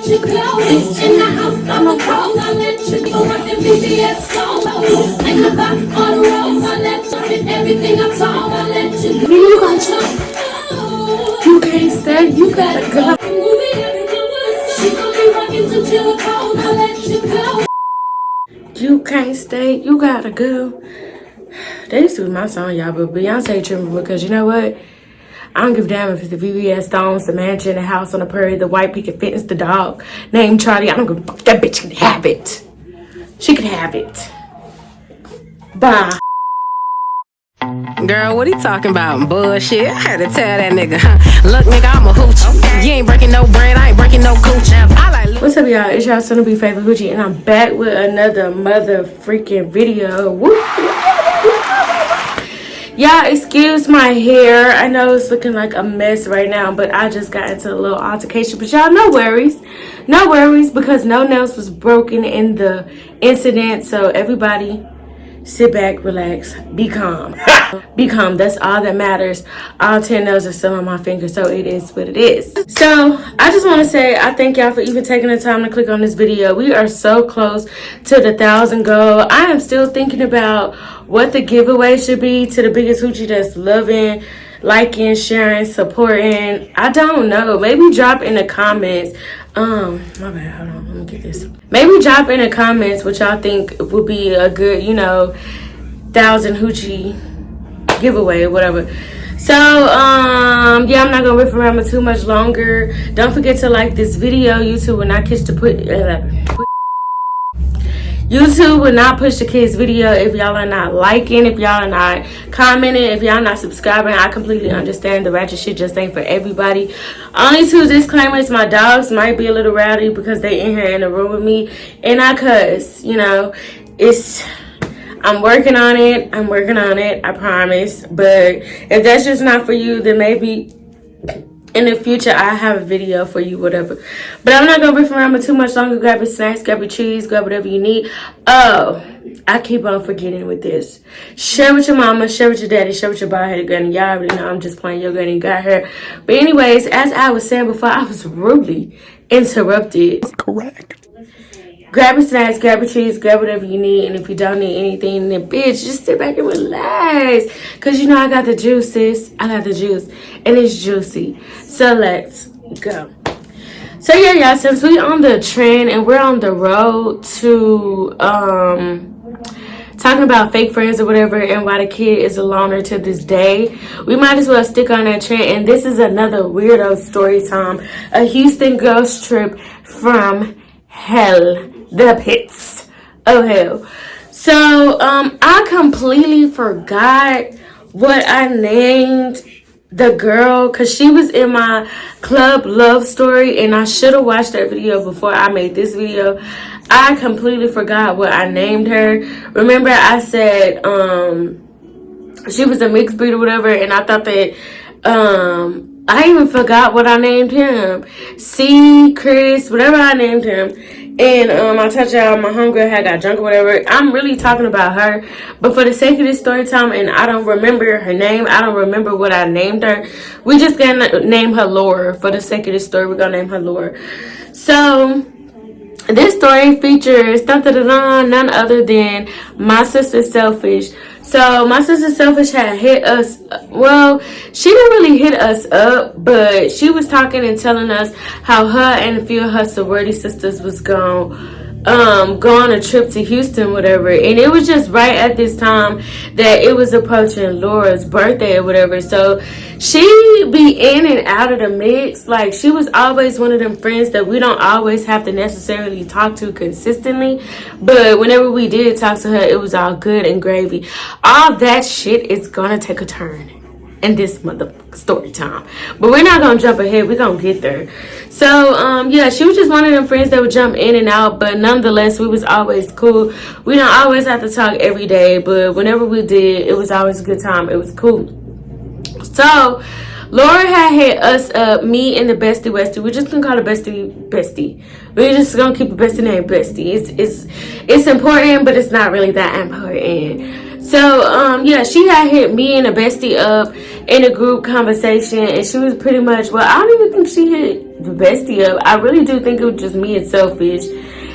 you go. In the house, I'm a pro. I let you go. Working VVS solo. In the back on the road, I let you get everything I'm told. I let you go. You got you. You can't stay. You gotta go. She gon' be rocking till you're cold. I let you go. You can't stay. You gotta go. That used to be my song, y'all, but Beyonce tripping because you know what? I don't give a damn if it's the VVS Stones, the mansion, the house on the prairie, the white picket fence, the dog named Charlie. I don't give a fuck. That bitch can have it. She can have it. Bye. Girl, what he talking about? Bullshit. I had to tell that nigga. Look, nigga, I'm a hoochie. Okay. You ain't breaking no bread. I ain't breaking no cooch. What's up, y'all? It's y'all son to be favorite hoochie, and I'm back with another mother freaking video. Woo. Y'all, excuse my hair. I know it's looking like a mess right now, but I just got into a little altercation. But y'all, no worries. No worries, because no nails was broken in the incident. So everybody, sit back, relax, be calm. Be calm. That's all that matters. All 10 nails are still on my finger, so it is what it is. So I just want to say I thank y'all for even taking the time to click on this video. We are so close to the 1,000 goal. I am still thinking about what the giveaway should be to the biggest hoochie that's loving, liking, sharing, supporting. I don't know. Maybe drop in the comments. My bad. Hold on. Let me get this. Maybe drop in the comments what y'all think would be a good, 1,000 hoochie giveaway or whatever. So, yeah, I'm not gonna riff around with too much longer. Don't forget to like this video. YouTube will not YouTube will not push the kids video if y'all are not liking, if y'all are not commenting, if y'all are not subscribing. I completely understand the ratchet shit just ain't for everybody. Only two disclaimers: my dogs might be a little rowdy because they in here in the room with me, and I cuss. I'm working on it. I promise. But if that's just not for you, then maybe in the future I have a video for you, whatever. But I'm not gonna riff around with too much longer. Grab your snacks, grab your cheese, grab whatever you need. Oh, I keep on forgetting with this. Share with your mama, share with your daddy, share with your bald-headed granny. Y'all already know I'm just playing your granny got her. But anyways, as I was saying before, I was rudely interrupted. Correct. Grab your snacks, grab your cheese, grab whatever you need. And if you don't need anything, then bitch, just sit back and relax. Because you know I got the juice, sis. I got the juice. And it's juicy. So let's go. So yeah, y'all, since we on the trend and we're on the road to talking about fake friends or whatever and why the kid is a loner to this day, we might as well stick on that trend. And this is another weirdo story time. A Houston ghost trip from hell. The pits of hell. So I completely forgot what I named the girl, because she was in my club love story, and I should have watched that video before I made this video. I completely forgot what I named her. Remember I said she was a mixed breed or whatever, and I thought that I even forgot what I named him. Chris, whatever I named him. And I told y'all my homegirl had got drunk or whatever. I'm really talking about her. But for the sake of this story time, and I don't remember her name, I don't remember what I named her, we just gonna name her Laura. For the sake of this story, we're gonna name her Laura. So this story features none other than my sister Selfish. So my sister Selfish had hit us. Well, she didn't really hit us up, but she was talking and telling us how her and a few of her sorority sisters was going go on a trip to Houston, whatever. And it was just right at this time that it was approaching Laura's birthday or whatever. So she be in and out of the mix. Like, she was always one of them friends that we don't always have to necessarily talk to consistently, but whenever we did talk to her, it was all good and gravy. All that shit is gonna take a turn in this motherfucking story time, but we're not gonna jump ahead. We're gonna get there. So yeah, she was just one of them friends that would jump in and out, but nonetheless, we was always cool. We don't always have to talk every day, but whenever we did, it was always a good time. It was cool. So Laura had hit us up, me and the bestie Westie. We're just gonna call her bestie. We're just gonna keep the bestie name bestie. It's important, but it's not really that important. So yeah, she had hit me and the bestie up in a group conversation, and she was pretty much, well, I don't even think she hit the bestie up. I really do think it was just me and Selfish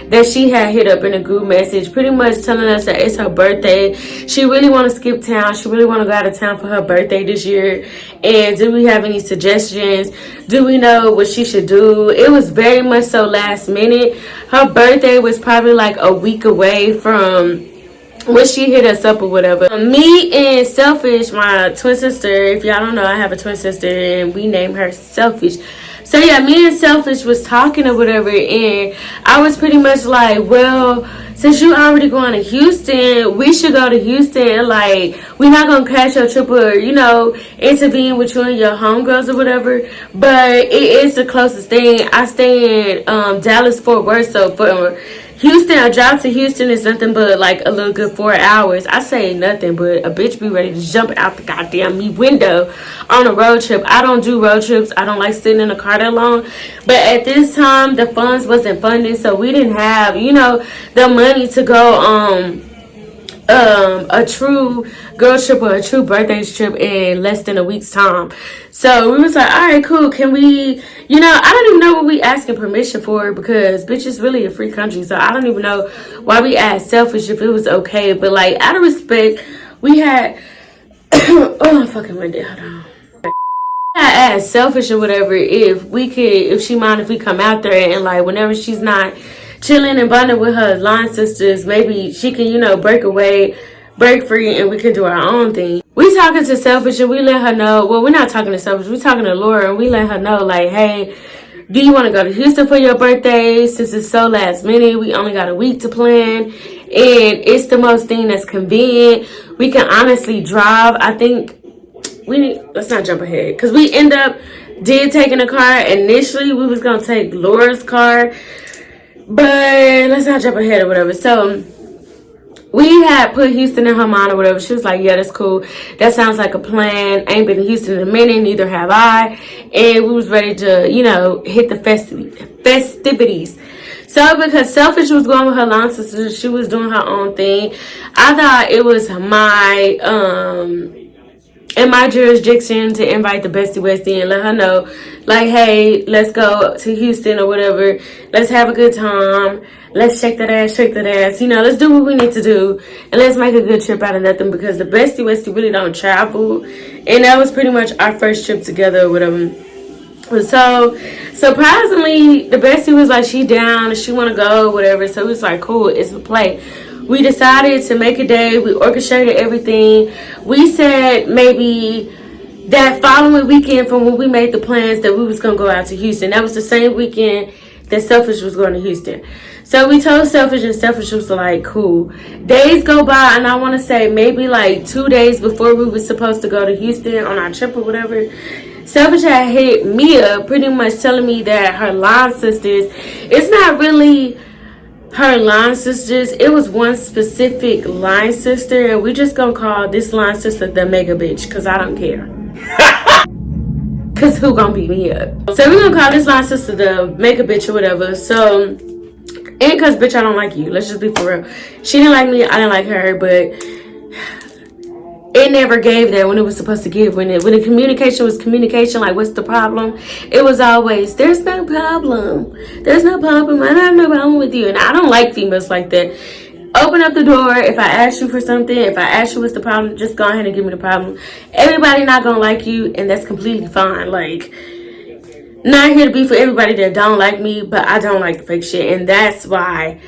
that she had hit up in a group message, pretty much telling us that it's her birthday. She really want to skip town. She really want to go out of town for her birthday this year. And do we have any suggestions? Do we know what she should do? It was very much so last minute. Her birthday was probably like a week away from when she hit us up or whatever. Me and Selfish, my twin sister, if y'all don't know, I have a twin sister and we named her Selfish. So yeah, me and Selfish was talking or whatever, and I was pretty much like, well, since you already going to Houston, we should go to Houston. Like, we're not going to crash your trip or, you know, intervene with you and your homegirls or whatever. But it is the closest thing. I stay in Dallas, Fort Worth, so for Houston, a drive to Houston is nothing but like a little good 4 hours. I say nothing, but a bitch be ready to jump out the goddamn me window on a road trip. I don't do road trips. I don't like sitting in a car that long. But at this time, the funds wasn't funded, so we didn't have, you know, the money to go on a true girl trip or a true birthday trip in less than a week's time. So we was like, all right, cool. Can we, you know, I don't even know what we asking permission for, because bitch is really a free country. So I don't even know why we asked Selfish if it was okay. But like, out of respect, we had, oh, I'm fucking winded. Hold on. I asked Selfish or whatever if we could, if she mind if we come out there and like whenever she's not chilling and bonding with her line sisters, maybe she can, you know, break away, break free, and we can do our own thing. We talking to Selfish and we let her know, well, we're not talking to Selfish, we're talking to Laura, and we let her know, like, hey, do you want to go to Houston for your birthday? Since it's so last minute, we only got a week to plan, and it's the most thing that's convenient. We can honestly drive. I think let's not jump ahead, because we end up taking a car. Initially, we was going to take Laura's car, but let's not jump ahead or whatever. So we had put Houston in her mind or whatever. She was like, yeah, that's cool. That sounds like a plan. I ain't been to Houston in a minute. Neither have I. And we was ready to, you know, hit the festivities. So because Selfish was going with her line sister, she was doing her own thing. I thought it was in my jurisdiction to invite the bestie Westie and let her know, like, hey, let's go to Houston or whatever. Let's have a good time. Let's shake that ass. You know, let's do what we need to do. And let's make a good trip out of nothing, because the bestie Westie really don't travel. And that was pretty much our first trip together or whatever. So, surprisingly, the bestie was like, she down, she want to go, whatever. So, it was like, cool, it's a play. We decided to make a day. We orchestrated everything. We said maybe that following weekend from when we made the plans that we was going to go out to Houston. That was the same weekend that Selfish was going to Houston. So we told Selfish, and Selfish was like, cool. Days go by, and I want to say maybe like 2 days before we were supposed to go to Houston on our trip or whatever, Selfish had hit me up pretty much telling me that her line sisters, it's not really her line sisters, it was one specific line sister, and we just gonna call this line sister the mega bitch, because I don't care. Because who gonna beat me up? So we're gonna call this line sister the mega bitch or whatever. So, and because bitch, I don't like you. Let's just be for real. She didn't like me, I didn't like her, but it never gave that when it was supposed to give. When the communication was communication, like, what's the problem? It was always, there's no problem. There's no problem. I have no problem with you. And I don't like females like that. Open up the door. If I ask you for something, if I ask you what's the problem, just go ahead and give me the problem. Everybody not gonna like you, and that's completely fine. Like, not here to be for everybody that don't like me, but I don't like the fake shit, and that's why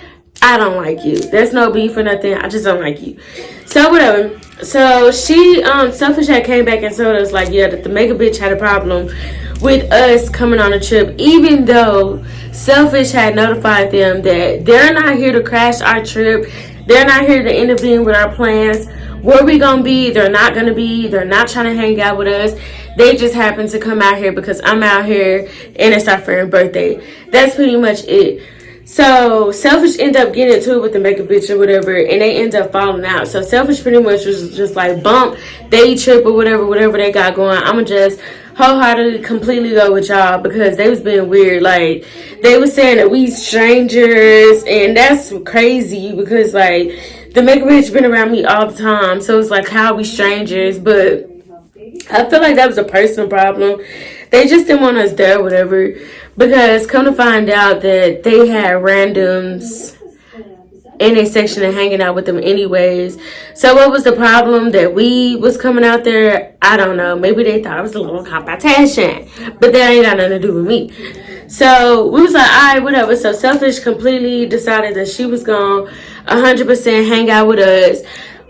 I don't like you. There's no beef or nothing. I just don't like you. So whatever. So she Selfish had came back and told us, like, yeah, that the mega bitch had a problem with us coming on a trip, even though Selfish had notified them that they're not here to crash our trip. They're not here to intervene with our plans. Where we gonna be, they're not gonna be. They're not trying to hang out with us. They just happen to come out here because I'm out here and it's our friend's birthday. That's pretty much it. So Selfish end up getting into it with the makeup bitch or whatever, and they end up falling out. So Selfish pretty much was just like, bump, they trip or whatever they got going. I'ma just wholeheartedly completely go with y'all, because they was being weird. Like, they was saying that we strangers, and that's crazy, because like the makeup bitch been around me all the time. So it's like, how are we strangers? But I feel like that was a personal problem They just didn't want us there, whatever. Because come to find out that they had randoms in a section and hanging out with them anyways. So what was the problem that we was coming out there? I don't know. Maybe they thought it was a little competition. But that ain't got nothing to do with me. So we was like, alright, whatever. So Selfish completely decided that she was going to 100% hang out with us.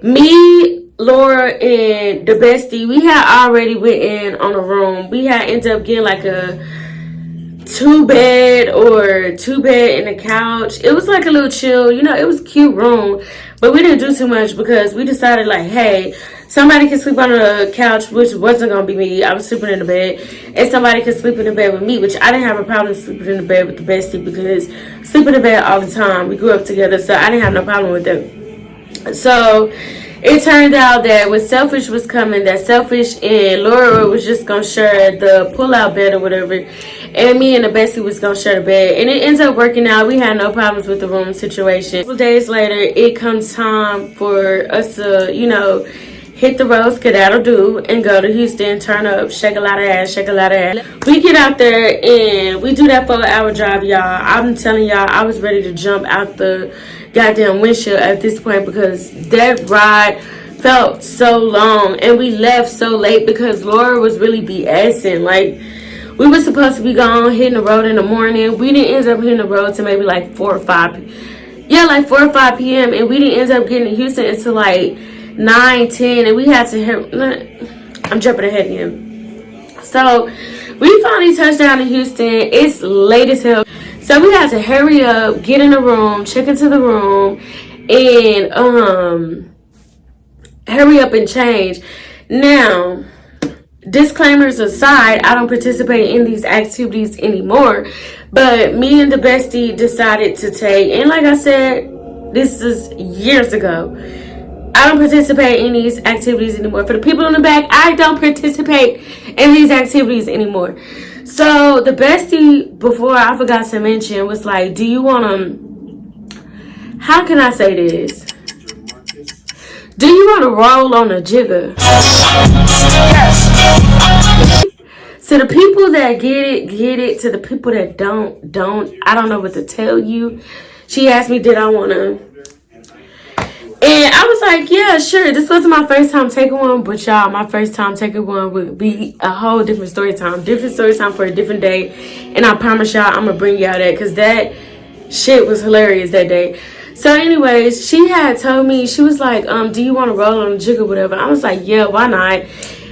Me, Laura, and the bestie, we had already went in on a room. We had ended up getting like a two bed and a couch. It was like a little chill, it was a cute room, but we didn't do too much because we decided like, hey, somebody can sleep on the couch, which wasn't gonna be me. I was sleeping in the bed, and somebody could sleep in the bed with me, which I didn't have a problem sleeping in the bed with the bestie because I sleep in the bed all the time. We grew up together, so I didn't have no problem with them. So it turned out that when Selfish was coming, that Selfish and Laura was just gonna share the pull-out bed or whatever, and me and the bestie was gonna share the bed, and it ends up working out. We had no problems with the room situation. A couple days later, it comes time for us to, hit the road, skedaddle do, and go to Houston, turn up, shake a lot of ass, shake a lot of ass. We get out there and we do that 4-hour drive, y'all. I'm telling y'all, I was ready to jump out the goddamn windshield at this point because that ride felt so long, and we left so late because Laura was really BSing. Like, we were supposed to be gone, hitting the road in the morning. We didn't end up hitting the road till maybe like 4 or 5 p.m. and we didn't end up getting to Houston until like 9, 10, and we had to hit. I'm jumping ahead again. So we finally touched down in Houston. It's late as hell, so we had to hurry up, get in the room, check into the room, and hurry up and change. Now, disclaimers aside, I don't participate in these activities anymore, but me and the bestie decided to take, and like I said, this is years ago, I don't participate in these activities anymore. For the people in the back, I don't participate in these activities anymore. So the bestie, before I forgot to mention, was like, do you want to, how can I say this? Do you want to roll on a jigger? So the people that get it. To the people that don't. I don't know what to tell you. She asked me, did I want to? And I was like, yeah, sure. This wasn't my first time taking one, but y'all, my first time taking one would be a whole different story time. Different story time for a different day. And I promise y'all, I'm going to bring y'all that because that shit was hilarious that day. So anyways, she had told me, she was like, do you want to roll on a jig or whatever? I was like, yeah, why not?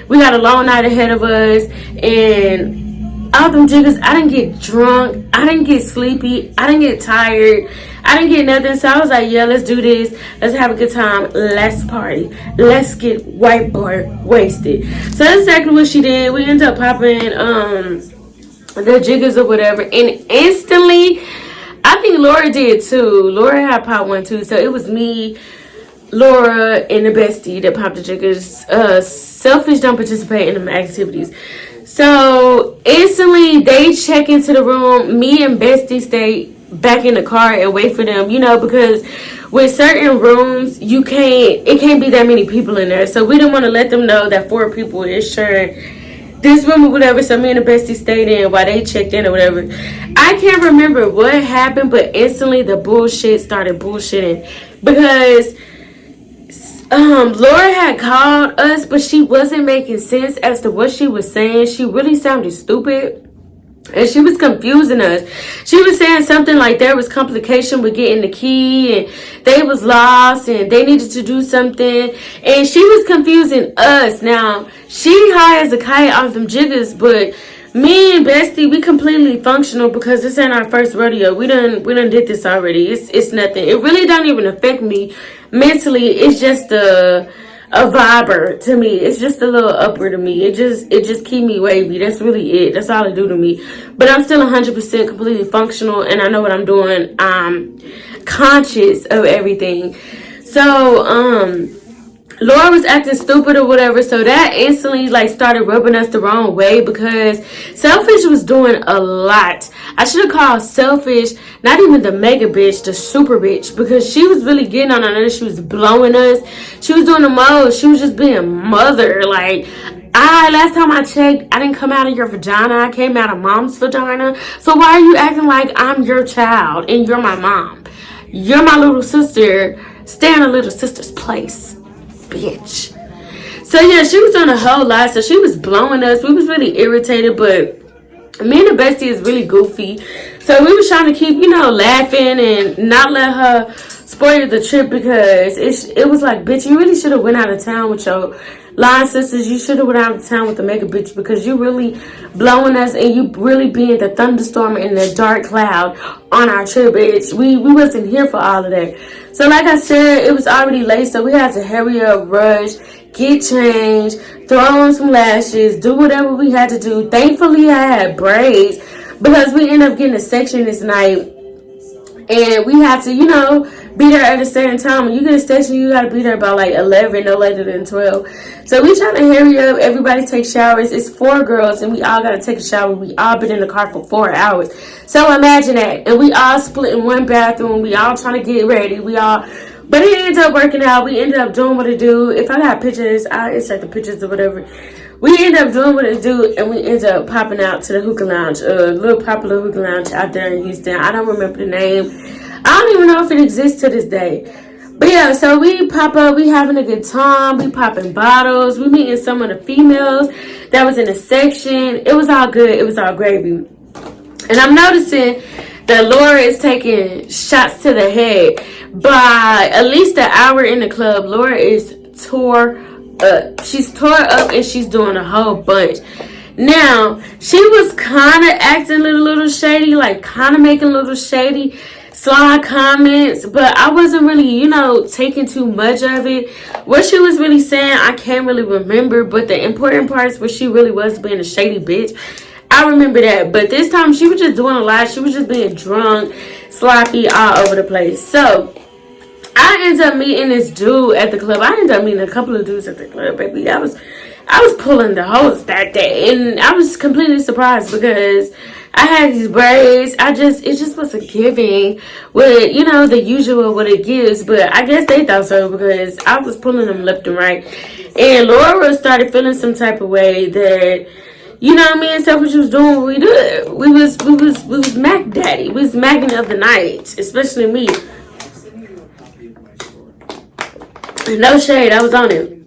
We got a long night ahead of us, and all them jiggers, I didn't get drunk, I didn't get sleepy, I didn't get tired, I didn't get nothing. So I was like, yeah, let's do this, let's have a good time, let's party, let's get white boy wasted. So that's exactly what she did. We ended up popping the jiggers or whatever, and instantly, I think Laura did too. Laura had popped one too. So it was me, Laura, and the bestie that popped the jiggers. Selfish don't participate in them activities. So instantly they check into the room. Me and bestie stay back in the car and wait for them, because with certain rooms it can't be that many people in there. So we didn't want to let them know that 4 people is sharing this room or whatever. So me and the bestie stayed in while they checked in or whatever. I can't remember what happened, but instantly the bullshit started bullshitting because Laura had called us, but she wasn't making sense as to what she was saying. She really sounded stupid, and she was confusing us. She was saying something like there was complication with getting the key, and they was lost, and they needed to do something, and she was confusing us. Now, she high as a kite off them jiggers, but me and bestie, we completely functional because this ain't our first rodeo. We done did this already. It's nothing. It really don't even affect me mentally. It's just a viber to me. It's just a little upper to me. It just keep me wavy. That's really it. That's all it do to me. But I'm still 100% completely functional, and I know what I'm doing. I'm conscious of everything. So Laura was acting stupid or whatever, so that instantly started rubbing us the wrong way because Selfish was doing a lot. I should have called Selfish not even the mega bitch, the super bitch, because she was really getting on our nerves. She was blowing us. She was doing the most. She was just being mother. Last time I checked, I didn't come out of your vagina. I came out of mom's vagina. So why are you acting like I'm your child and you're my mom? You're my little sister. Stay in a little sister's place, bitch. So yeah, she was doing a whole lot. So she was blowing us. We was really irritated, but me and the bestie is really goofy. So we was trying to keep, laughing and not let her spoil the trip, because it was like, bitch, you really should have went out of town with your line sisters. You should have went out of town with the mega bitch, because you really blowing us and you really being the thunderstorm in the dark cloud on our trip, bitch. We wasn't here for all of that. So like I said, it was already late, so we had to hurry up, rush, get changed, throw on some lashes, do whatever we had to do. Thankfully, I had braids, because we ended up getting a section this night, and we had to, be there at a certain time. When you get a section, you got to be there by like 11, no later than 12. So we trying to hurry up. Everybody take showers. It's 4 girls, and we all got to take a shower. We all been in the car for 4 hours. So imagine that. And we all split in one bathroom. We all trying to get ready. But it ended up working out. We ended up doing what it do. If I got pictures, I'll insert the pictures or whatever. We ended up doing what it do, and we ended up popping out to the hookah lounge, a little popular hookah lounge out there in Houston. I don't remember the name. I don't even know if it exists to this day. But yeah, so we pop up, we having a good time, we popping bottles, we meeting some of the females that was in the section. It was all good, it was all gravy. And I'm noticing that Laura is taking shots to the head. By at least an hour in the club, Laura is tore up. She's tore up and she's doing a whole bunch. Now, she was kind of acting a little shady, like kind of making a little shady sly comments, but I wasn't really, taking too much of it. What she was really saying, I can't really remember, but the important parts where she really was being a shady bitch, I remember that. But this time, she was just doing a lot. She was just being drunk, sloppy, all over the place. So I ended up meeting this dude at the club. I ended up meeting a couple of dudes at the club, baby. I was pulling the hose that day, and I was completely surprised because I had these braids. It just wasn't giving with, the usual what it gives. But I guess they thought so, because I was pulling them left and right. And Laura started feeling some type of way that, me and Selfish was doing what we did. We was Mac Daddy. We was Macking of the night, especially me. No shade, I was on it.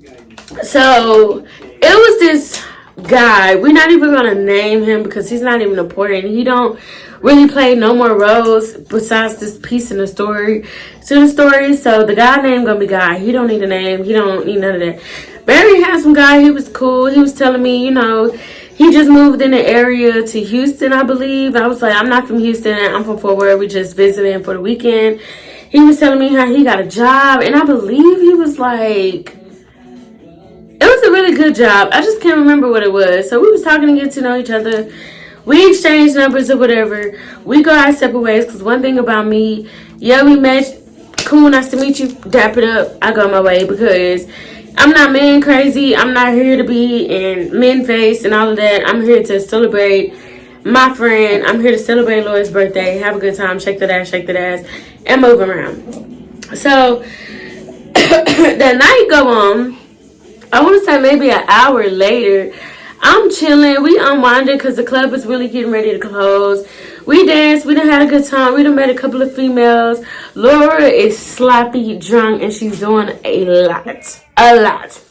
So it was this guy. We're not even gonna name him because he's not even important. He don't really play no more roles besides this piece in the story. So the guy name gonna be Guy. He don't need a name. He don't need none of that. Very handsome guy. He was cool. He was telling me, he just moved in the area to Houston, I believe. I was like, I'm not from Houston. I'm from Fort Worth. We just visiting for the weekend. He was telling me how he got a job, and I believe he was like, it was a really good job. I just can't remember what it was. So we was talking to get to know each other. We exchanged numbers or whatever. We go our separate ways, because one thing about me, yeah, we met. Cool, nice to meet you. Dap it up. I go my way, because I'm not man crazy. I'm not here to be in men face and all of that. I'm here to celebrate my friend. I'm here to celebrate Laura's birthday. Have a good time. Shake that ass, and move around. So the night go on. I want to say maybe an hour later. I'm chilling. We unwinding because the club is really getting ready to close. We danced. We done had a good time. We done met a couple of females. Laura is sloppy drunk and she's doing a lot.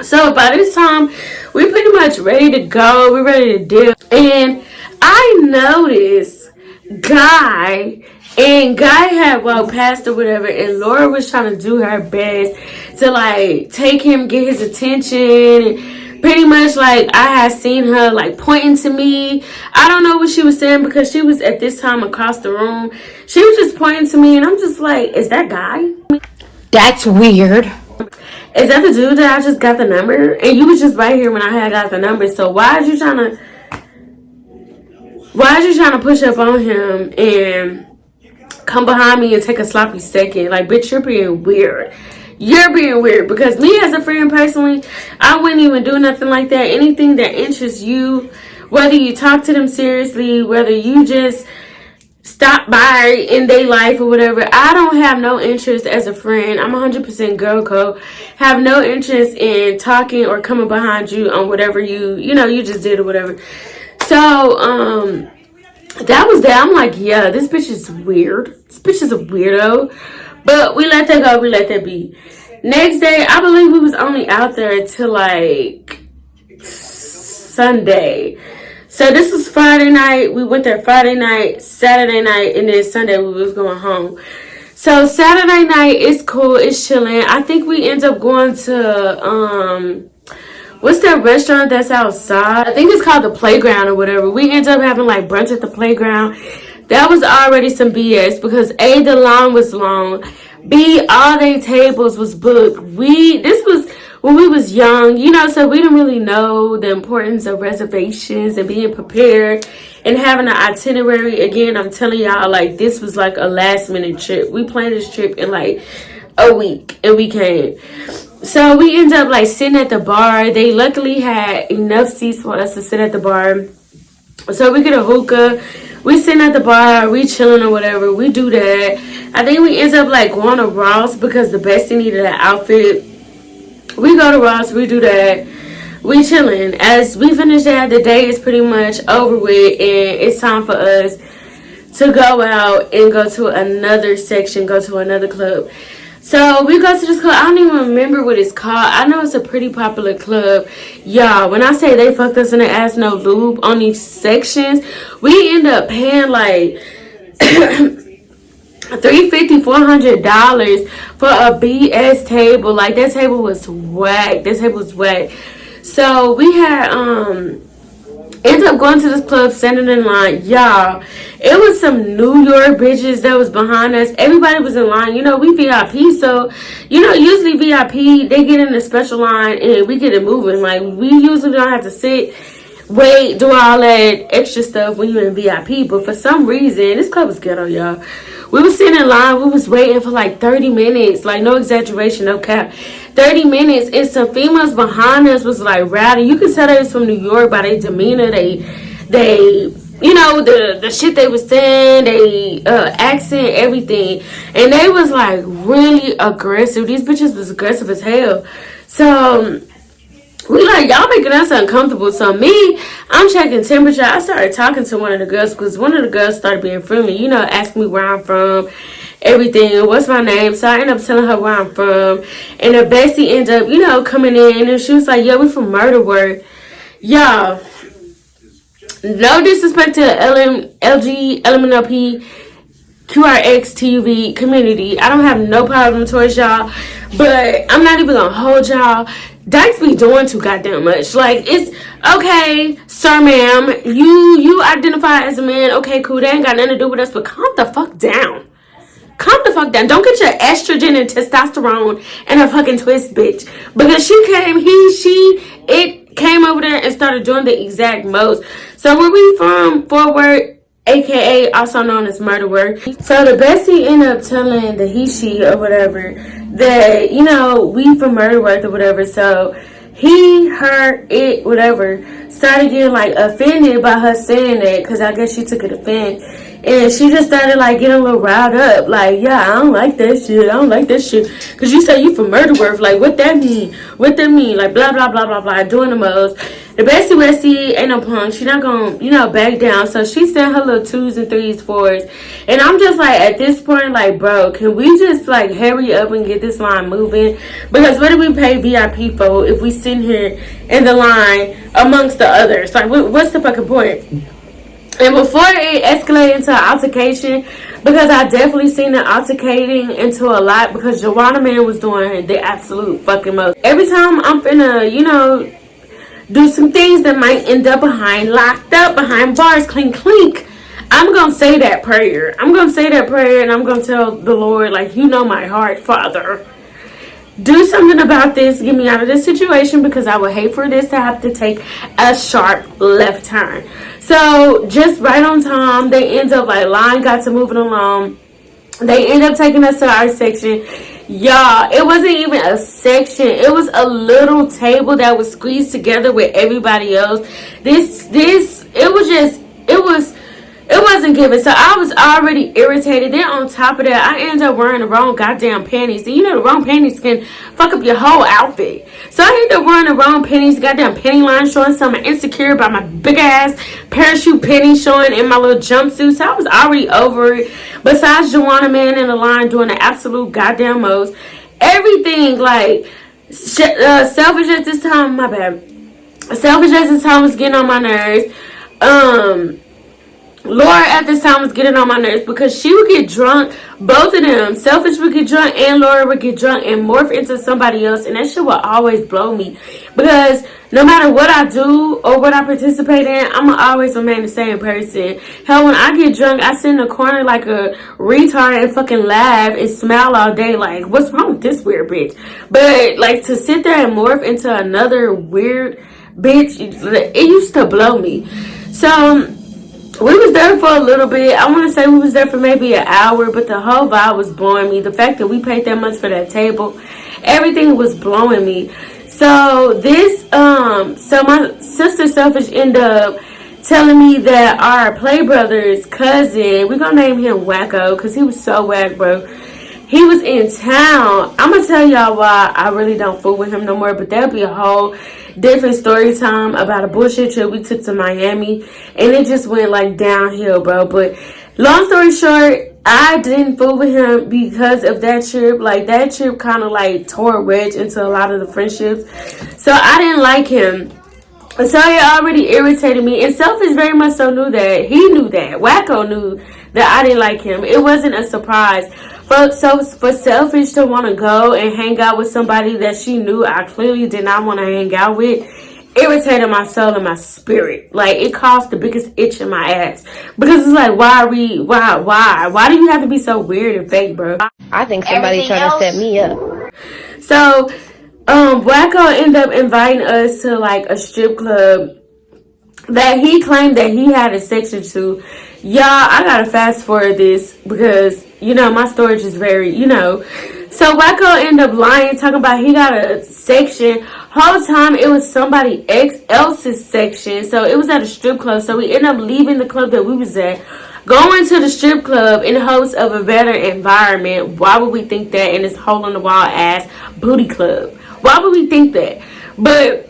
So by this time, we're pretty much ready to go. We're ready to dip. And I noticed Guy had walked past or whatever, and Laura was trying to do her best to like take him, get his attention, and pretty much like I had seen her like pointing to me. I don't know what she was saying, because she was at this time across the room. She was just pointing to me, and I'm just like, is that Guy? That's weird. Is that the dude that I just got the number? And you was just right here when I had got the number. So why are you trying to push up on him and come behind me and take a sloppy second? Like, bitch, you're being weird. You're being weird, because me as a friend personally, I wouldn't even do nothing like that. Anything that interests you, whether you talk to them seriously, whether you just stop by in their life or whatever. I don't have no interest as a friend. I'm 100% girl code. Have no interest in talking or coming behind you on whatever you just did or whatever. So, that was that. I'm like, yeah, this bitch is weird. This bitch is a weirdo. But we let that go. We let that be. Next day, I believe we was only out there till like Sunday. So this was Friday night. We went there Friday night, Saturday night, and then Sunday we was going home. So Saturday night, it's cool. It's chilling. I think we end up going to, what's that restaurant that's outside? I think it's called The Playground or whatever. We end up having like brunch at The Playground. That was already some BS because A, the line was long. B, all their tables was booked. This was when we was young, so we didn't really know the importance of reservations and being prepared and having an itinerary. Again, I'm telling y'all, like, this was like a last minute trip. We planned this trip in like a week and we came. So we ended up like sitting at the bar. They luckily had enough seats for us to sit at the bar. So we get a hookah. We sitting at the bar, we chilling or whatever. We do that. I think we end up like going to Ross because the bestie needed an outfit. We go to Ross, we do that. We chilling. As we finish that, the day is pretty much over with, and it's time for us to go out and go to another section, go to another club. So we go to this club. I don't even remember what it's called. I know it's a pretty popular club. Y'all, when I say they fucked us in the ass, no lube on these sections, we end up paying like $350, $400 for a BS table. Like, that table was whack. This table was whack. So we had ended up going to this club, standing in line. Y'all, it was some New York bitches that was behind us. Everybody was in line. We VIP, so usually VIP, they get in a special line and we get it moving. Like, we usually don't have to sit, wait, do all that extra stuff when you're in VIP. But for some reason, this club was ghetto, y'all. We was sitting in line. We was waiting for like 30 minutes. Like, no exaggeration, no cap. 30 minutes. And some females behind us was like rowdy. You could tell they was from New York by their demeanor. They the shit they was saying, they accent, everything. And they was like really aggressive. These bitches was aggressive as hell. So we like, y'all making us uncomfortable. So me, I'm checking temperature. I started talking to one of the girls because one of the girls started being friendly, asking me where I'm from, everything, what's my name. So I ended up telling her where I'm from. And the bestie ended up, coming in, and she was like, yeah, we from Murder Word. Y'all, no disrespect to LG, LMNOP, QRX, TV community. I don't have no problem towards y'all, but I'm not even gonna hold y'all. Dykes be doing too goddamn much. Like, it's okay, sir, ma'am, you identify as a man. Okay, cool, that ain't got nothing to do with us, but calm the fuck down. Calm the fuck down. Don't get your estrogen and testosterone and a fucking twist, bitch. Because it came over there and started doing the exact most. So where we from? Forward, aka also known as Murder Word. So the bestie ended up telling the he, she, or whatever that, we from Murder Word or whatever. So he, her, it, whatever, started getting like offended by her saying that, because I guess she took it offense. And she just started like getting a little riled up. Like, yeah, I don't like that shit. I don't like that shit. Because you say you from Murder Word. Like, what that mean? What that mean? Like, blah, blah, blah, blah, blah. Doing the most. The bestie ain't no punk. She not gonna, back down. So she sent her little 2s and 3s, 4s. And I'm just like, at this point, like, bro, can we just like hurry up and get this line moving? Because what do we pay VIP for if we sit here in the line amongst the others? Like, what's the fucking point? And before it escalated into an altercation, because I definitely seen it altercating into a lot, because Joanna Man was doing the absolute fucking most. Every time I'm finna, do some things that might end up locked up behind bars, clink, clink, I'm gonna say that prayer. I'm gonna say that prayer, and I'm gonna tell the Lord, like, my heart, Father. Do something about this. Get me out of this situation, because I would hate for this to have to take a sharp left turn. So just right on time, they end up like line got to moving along. They end up taking us to our section. Y'all, it wasn't even a section. It was a little table that was squeezed together with everybody else. It It wasn't given. So I was already irritated. Then on top of that, I ended up wearing the wrong goddamn panties. And you know the wrong panties can fuck up your whole outfit. So I ended up wearing the wrong panties, goddamn penny line showing, so I'm insecure about my big ass parachute pennies showing in my little jumpsuit. So I was already over it. Besides Joanna Man in the line doing the absolute goddamn most. Everything, like, selfish at this time, my bad. Selfish at this time was getting on my nerves. Laura at this time was getting on my nerves because she would get drunk. Both of them, Selfish would get drunk and Laura would get drunk and morph into somebody else, and that shit would always blow me because no matter what I do or what I participate in, I'm always remain the same person. Hell, when I get drunk, I sit in the corner like a retard and fucking laugh and smile all day like, what's wrong with this weird bitch? But like to sit there and morph into another weird bitch, it used to blow me. So we was there for a little bit. I want to say we was there for maybe an hour, but the whole vibe was blowing me. The fact that we paid that much for that table, everything was blowing me. So this, so my sister Selfish ended up telling me that our Play Brothers cousin, we're gonna name him Wacko because he was so whack, bro. He was in town. I'm gonna tell y'all why I really don't fool with him no more, but that'll be a whole different story time about a bullshit trip we took to Miami, and it just went like downhill, bro. But long story short, I didn't fool with him because of that trip. Like that trip kind of like tore a wedge into a lot of the friendships, so I didn't like him. So it already irritated me, and Selfish very much so knew that. He knew that. Wacko knew that I didn't like him. It wasn't a surprise. For Selfish to want to go and hang out with somebody that she knew I clearly did not want to hang out with, irritated my soul and my spirit. Like, it caused the biggest itch in my ass. Because it's like, why do you have to be so weird and fake, bro? I think somebody trying to set me up. So, Wacko ended up inviting us to, like, a strip club that he claimed that he had a section to. Y'all, I gotta fast forward this because, you know, my storage is very, you know. So Wacko ended up lying, talking about he got a section. Whole time it was somebody else's section. So it was at a strip club. So we ended up leaving the club that we was at, going to the strip club in hopes of a better environment. Why would we think that in this hole in the wall ass booty club? Why would we think that? But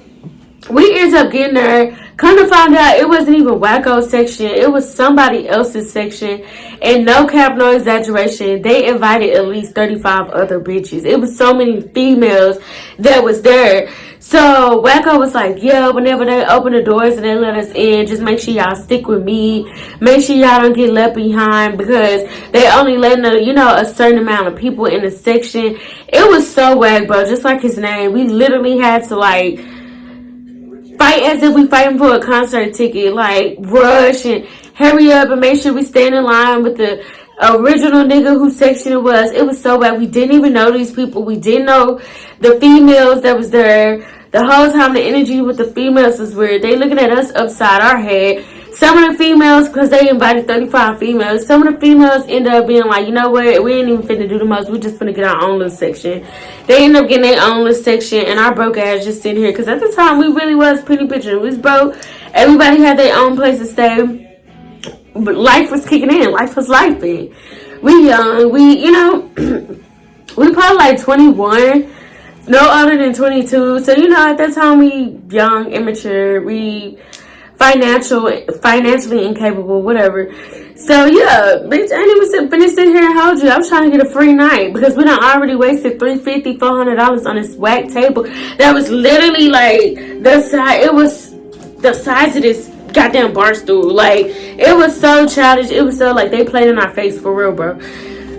we ended up getting there. Come to find out, it wasn't even Wacko's section. It was somebody else's section. And no cap, no exaggeration, they invited at least 35 other bitches. It was so many females that was there. So Wacko was like, yeah, whenever they open the doors and they let us in, just make sure y'all stick with me. Make sure y'all don't get left behind because they only letting a certain amount of people in the section. It was so whack, bro. Just like his name. We literally had to like fight as if we fighting for a concert ticket, like rush and hurry up and make sure we stand in line with the original nigga whose section it was. It was so bad. We didn't even know these people. We didn't know the females that was there. The whole time the energy with the females was weird. They looking at us upside our head. Some of the females, because they invited 35 females, some of the females ended up being like, you know what, we ain't even finna do the most. We just finna get our own little section. They ended up getting their own little section, and our broke ass just sitting here. Because at the time, we really was pretty bitching. We was broke. Everybody had their own place to stay. But life was kicking in. Life was lifing. We young. We probably like 21. No older than 22. So, at that time, we young, immature. We financially incapable, whatever. So yeah, bitch, I ain't even finished sitting here and hold you. I was trying to get a free night because we done already wasted $350, $400 on this whack table that was literally like the size. It was the size of this goddamn bar stool. Like, it was so childish. It was so like they played in our face for real, bro.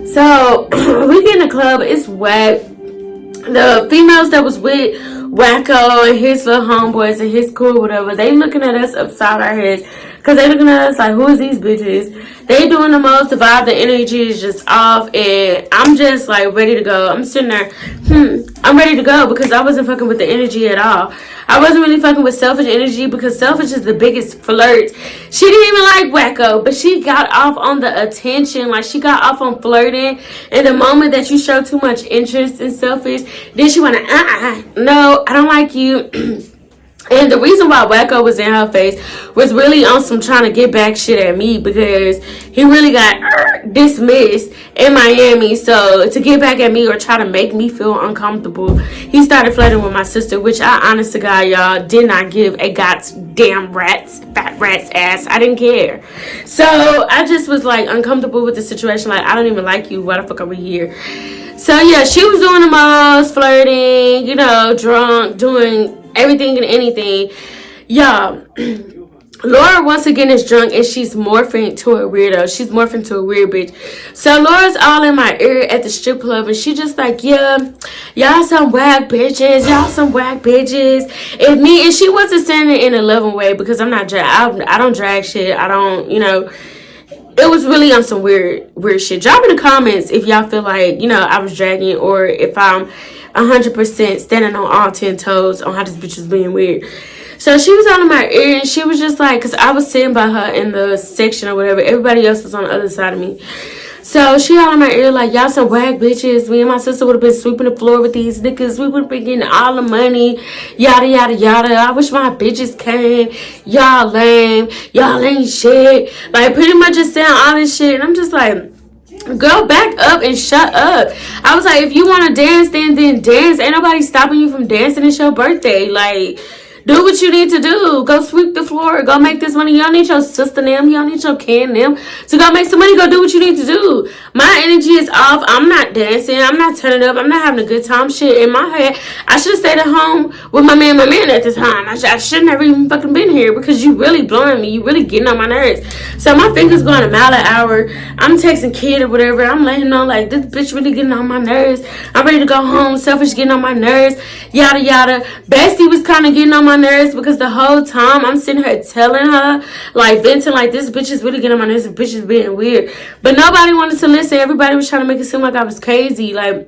So we get in the club. It's whack. The females that was with Wacko and his little homeboys and his crew, whatever, they looking at us upside our heads because they looking at us like, who is these bitches? They doing the most. The vibe, the energy is just off, and I'm just like ready to go. I'm sitting there, I'm ready to go because I wasn't fucking with the energy at all. I wasn't really fucking with Selfish energy because Selfish is the biggest flirt. She didn't even like Wacko, but she got off on the attention. Like, she got off on flirting. And the moment that you show too much interest in Selfish, then she want to, no, I don't like you. And the reason why Wacko was in her face was really on some trying to get back shit at me, because he really got dismissed in Miami. So to get back at me or try to make me feel uncomfortable, he started flirting with my sister, which I, honest to God, y'all, did not give a goddamn fat rat's ass. I didn't care. So I just was like uncomfortable with the situation. Like, I don't even like you. Why the fuck are we here? So yeah, she was doing the most, flirting, you know, drunk, doing everything and anything. Y'all, Laura once again is drunk and she's morphing to a weirdo. She's morphing to a weird bitch. So Laura's all in my ear at the strip club and she just like, yeah, y'all some whack bitches. Y'all some whack bitches. If me, and she wasn't saying it in a loving way, because I'm not I don't drag shit. I don't, you know. It was really on some weird shit. Drop in the comments if y'all feel like, you know, I was dragging, or if I'm 100% standing on all 10 toes on how this bitch was being weird. So she was out of my ear and she was just like, because I was sitting by her in the section or whatever. Everybody else was on the other side of me. So she out of my ear like, y'all some whack bitches. Me and my sister would have been sweeping the floor with these niggas. We would have been getting all the money. Yada, yada, yada. I wish my bitches came. Y'all lame. Y'all ain't shit. Like, pretty much just saying all this shit. And I'm just like, girl, back up and shut up. I was like, if you want to dance, then dance. Ain't nobody stopping you from dancing. It's your birthday. Like, do what you need to do. Go sweep the floor. Go make this money. You don't need your sister them. You don't need your kin them. So go make some money. Go do what you need to do. My energy is off. I'm not dancing. I'm not turning up. I'm not having a good time. Shit, in my head, I should have stayed at home with my man at the time. I should never even fucking been here, because you really blowing me. You really getting on my nerves. So my fingers going a mile an hour. I'm texting kid or whatever. I'm letting on like, this bitch really getting on my nerves. I'm ready to go home. Selfish getting on my nerves. Yada, yada. Bestie was kind of getting on my nerves, because the whole time I'm sitting here telling her, like, venting, like, this bitch is really getting on my nerves. This bitch is being weird. But nobody wanted to listen. Everybody was trying to make it seem like I was crazy. Like,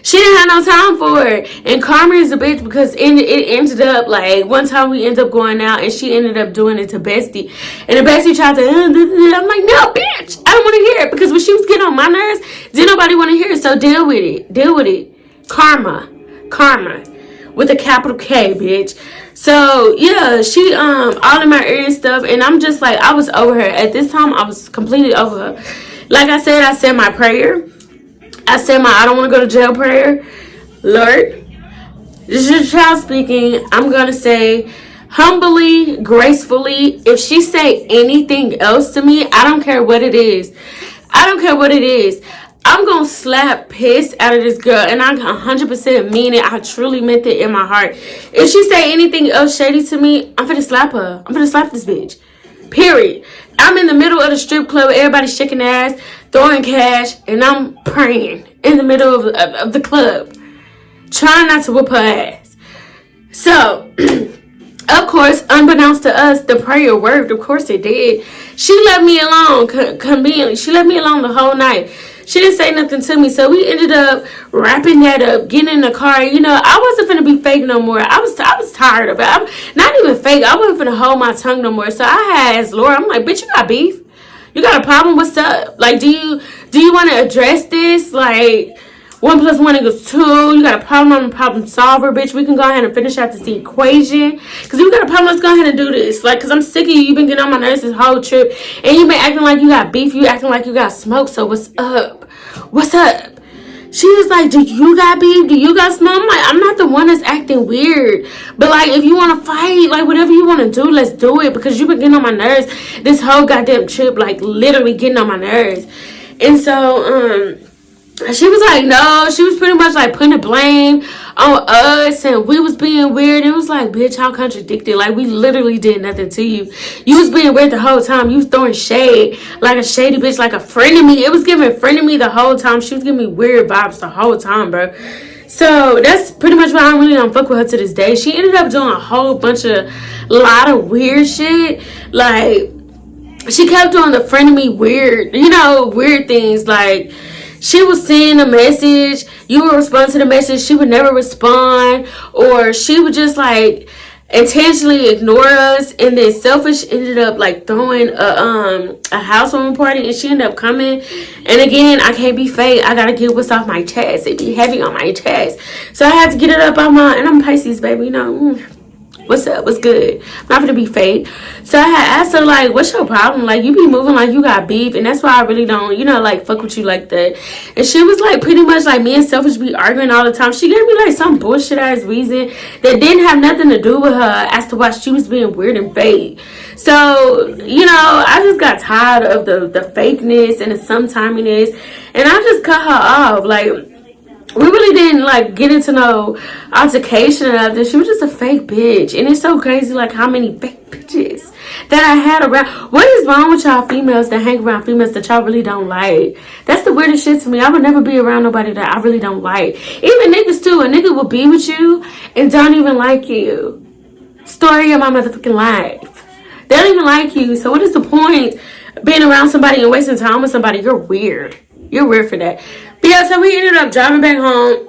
she didn't have no time for it. And Karma is a bitch, because it ended up, like, one time we ended up going out and she ended up doing it to Bestie. And the Bestie tried to, I'm like, no, bitch, I don't want to hear it. Because when she was getting on my nerves, didn't nobody want to hear it. So deal with it. Deal with it. Karma. With a capital K, bitch. So yeah, she all in my ear and stuff, and I'm just like, I was over her. At this time, I was completely over her. Like I said my prayer. I said my I don't want to go to jail prayer. Lord, this is your child speaking. I'm gonna say humbly, gracefully, if she say anything else to me, I don't care what it is. I don't care what it is. I'm going to slap piss out of this girl, and I 100% mean it. I truly meant it in my heart. If she say anything else shady to me, I'm finna slap her. I'm finna slap this bitch. Period. I'm in the middle of the strip club. Everybody shaking ass, throwing cash, and I'm praying in the middle of the club, trying not to whoop her ass. So, of course, unbeknownst to us, the prayer worked. Of course it did. She left me alone conveniently. She left me alone the whole night. She didn't say nothing to me. So we ended up wrapping that up, getting in the car. You know, I wasn't finna be fake no more. I was tired of it. I'm not even fake. I wasn't finna hold my tongue no more. So I had asked Laura, I'm like, bitch, you got beef? You got a problem? What's up? Like, do you want to address this? Like, 1 + 1 = 2. You got a problem? I'm a problem solver, bitch. We can go ahead and finish out this equation. Because if you got a problem, let's go ahead and do this. Like, because I'm sick of you. You've been getting on my nerves this whole trip. And you've been acting like you got beef. You acting like you got smoke. So what's up? What's up? She was like, do you got beef? Do you got smoke? I'm like, I'm not the one that's acting weird. But, like, if you want to fight, like, whatever you want to do, let's do it. Because you've been getting on my nerves this whole goddamn trip. Like, literally getting on my nerves. And so, she was like, no. She was pretty much like putting the blame on us, and we was being weird. It was like, bitch, how contradicted. Like, we literally did nothing to you. You was being weird the whole time. You was throwing shade like a shady bitch, like a friend of me. It was giving friend of me the whole time. She was giving me weird vibes the whole time, bro. So that's pretty much why I really don't fuck with her to this day. She ended up doing a whole lot of weird shit. Like, she kept doing the friend of me weird, weird things. Like, she would send a message, you would respond to the message, she would never respond, or she would just like intentionally ignore us. And then Selfish ended up like throwing a housewarming party, and she ended up coming. And again, I can't be fake. I gotta get what's off my chest. It be heavy on my chest, so I had to get it up on my. And I'm Pisces, baby. What's up? What's good? I'm not gonna be fake. So I had asked her, like, what's your problem? Like, you be moving like you got beef, and that's why I really don't, you know, like, fuck with you like that. And she was like, pretty much like, me and Selfish be arguing all the time. She gave me like some bullshit ass reason that didn't have nothing to do with her as to why she was being weird and fake. So, you know, I just got tired of the fakeness and the sometiminess, and I just cut her off. Like, we really didn't like get into no altercation or nothing. She was just a fake bitch. And it's so crazy like how many fake bitches that I had around. What is wrong with y'all females that hang around females that y'all really don't like? That's the weirdest shit to me. I would never be around nobody that I really don't like. Even niggas too. A nigga will be with you and don't even like you. Story of my motherfucking life. They don't even like you. So what is the point being around somebody and wasting time with somebody? You're weird. You're weird for that. But yeah, so we ended up driving back home.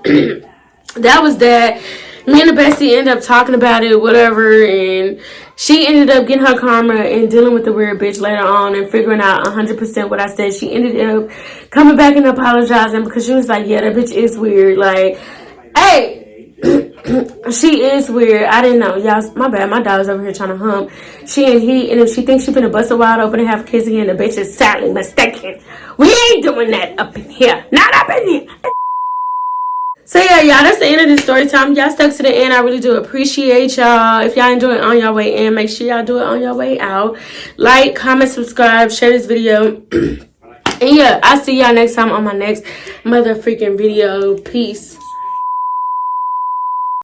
That was that. Me and the bestie ended up talking about it, whatever. And she ended up getting her karma and dealing with the weird bitch later on and figuring out 100% what I said. She ended up coming back and apologizing because she was like, yeah, that bitch is weird. Like, hey. She is weird. I didn't know. Y'all, my bad. My dog's over here trying to hump. She and he, and if she thinks she's finna bust it wide open and have kids again, the bitch is sadly mistaken. We ain't doing that up in here. Not up in here. So yeah, y'all, that's the end of this story time. Y'all stuck to the end. I really do appreciate y'all. If y'all enjoy it on your way in, make sure y'all do it on your way out. Like, comment, subscribe, share this video. And yeah, I'll see y'all next time on my next motherfucking video. Peace.